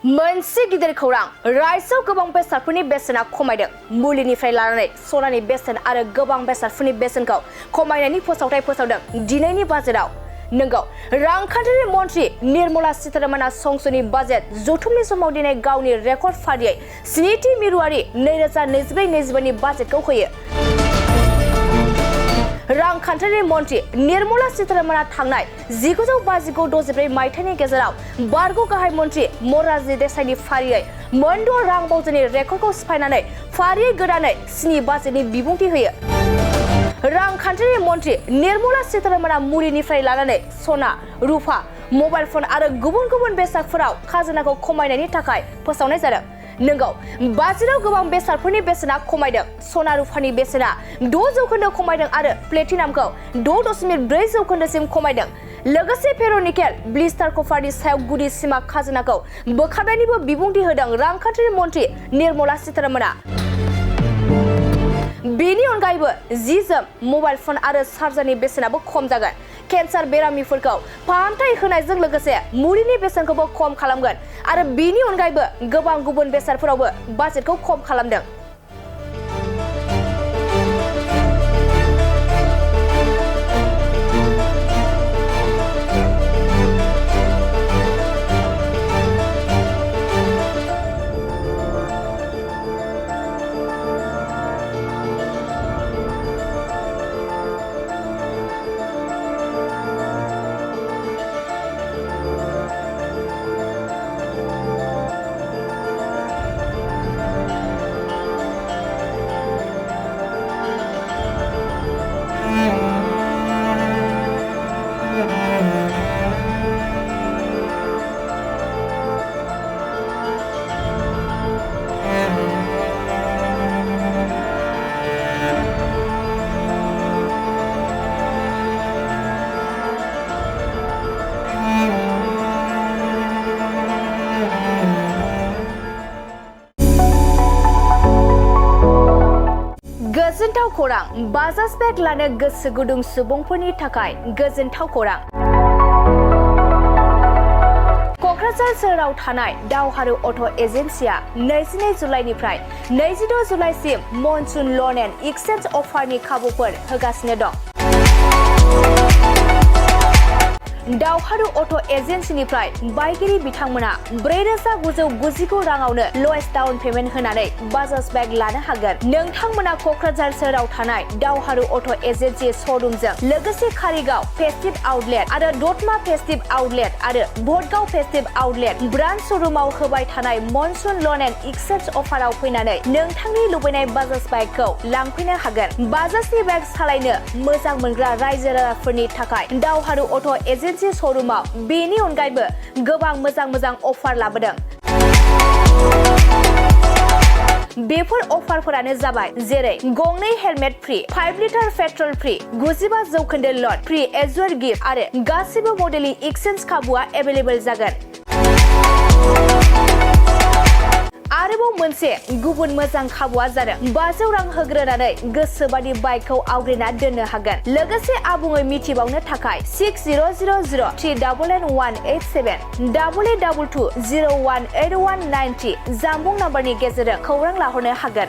मोनसे गिदिर खौरां रायजोआव गोबां बेसादफोरनि बेसेना खमायदों। मुलिनिफ्राय लानानै सनानि बेसेन आरो गोबां बेसादफोरनि बेसेनखौ खमायनायनि फोसावथाय फोसावदों दिनैनि बाजेटआव। नंगौ, रांखान्थियारि मन्थ्रि निर्मला सीतारमणआ संसदनि बाजेट जथुमनि समाव दिनै गावनि रेकर्ड फारियै 7थि मिरुआरि 2024-25 बाजेटखौ होयो। रांखान्थियारि मन्थ्रि निर्मला सीतारमणआ थांनाय 1959-64 मायथाइनि गेजेराव बारग' गाहाय मन्थ्रि मरारजी देसाईनि फारियै मोनद' रां बावजानि रेकर्डखौ सिफायनानै फारियै गोदानै 7 बाजेटनि बिबुंथि होयो। रांखान्थियारि मन्थ्रि निर्मला सीतारमणआ मुलिनिफ्राय लानानै सना, रुफा, मबाइल फन आरो गुबुन गुबुन बेसादफोराव खाजोनाखौ खमायनायनि थाखाय फोसावनाय जादों। नंगौ, बाजेटआव गोबां बेसादफोरनि बेसेना खमायदों। सना रुफानि बेसेना 6% खमायदों आरो प्लेटिनामखौ 6.4% खमायदों। लोगोसे फेर'निकेल ब्लिस्टार कपारनि सायाव गुदि सीमा खाजोनाखौ बोखारनायनिबो बिबुंथि होदों रांखान्थियारि मन्थ्रि निर्मला सीतारमणआ। बेनि अनगायैबो जि-जोम, मबाइल फन आरो चार्जारनि बेसेनाबो खम जागोन। केन्सार बेरामिफोरखौ फाहामथाय होनायजों लोगोसे मुलिनि बेसेनखौबो खम खालामगोन आरो बेनि अनगायैबो गोबां गुबुन बेसादफोरावबो बाजेटखौ खम खालामदों। गोजोनथाव खौरां, बाजाज बेग लानो गोसो गुदुं सुबुंफोरनि थाखाय गोजोनथाव खौरां। क'क्राझार सोहोराव थानाय दावहारु अट' एजेन्सिया 22 जुलाइनिफ्राय 26 जुलाइसिम मनसुन ल'न एन्ड एक्सचेन्ज अफारनि खाबुफोर होगासिनो दं। दावहारु अट' एजेन्सिनिफ्राय बायगिरि बिथांमोना 4,999 राङावनो ल'एस्ट डाउन पेमेन्ट होनानै बाजाज बेग लानो हागोन। नोंथांमोना क'क्राझार सोहोराव थानाय दावहारु अट' एजेन्सि श'रुमजों लोगोसे कारिगाव फेस्टिभ आउटलेट आरो दतमा फेस्टिभ आउटलेट आरो भटगाव फेस्टिभ आउटलेट ब्रान्च श'रुमाव होबाय थानाय मनसुन ल'न एन्ड एक्सचेन्ज अफाराव फैनानै नोंथांनि लुबैनाय बाजाज बाइकखौ लांफैनो हागोन। बाजाजनि बाइक सालायनो मोजां मोनग्रा रायजो राजाफोरनि थाखाय दावहारु अट' एजेन्सि श'रुमाव बेनि अनगायैबो गोबां मोजां अफार लाबोदों। बेफोर अफारफोरानो जाबाय जेरै गंनै helmet free, 5 litre petrol free, 95% ल'न, फ्रि एजुअर गिफ्ट आरो गासिबो मडेलनि एक्सचेन्ज खाबुआ एभेलेबल जागोन। आरोबाव मोनसे गुबुन मोजां खाबुआ जादों 500 रां होग्रोनानै गोसोबादि बाइकखौ आवग्रिना दोननो हागोन। लोगोसे आबुङै मिथिबावनो थाखाय 6003991187 8822018193 जामबुं नाम्बारनि गेजेरजों खौरां लाहरनो हागोन।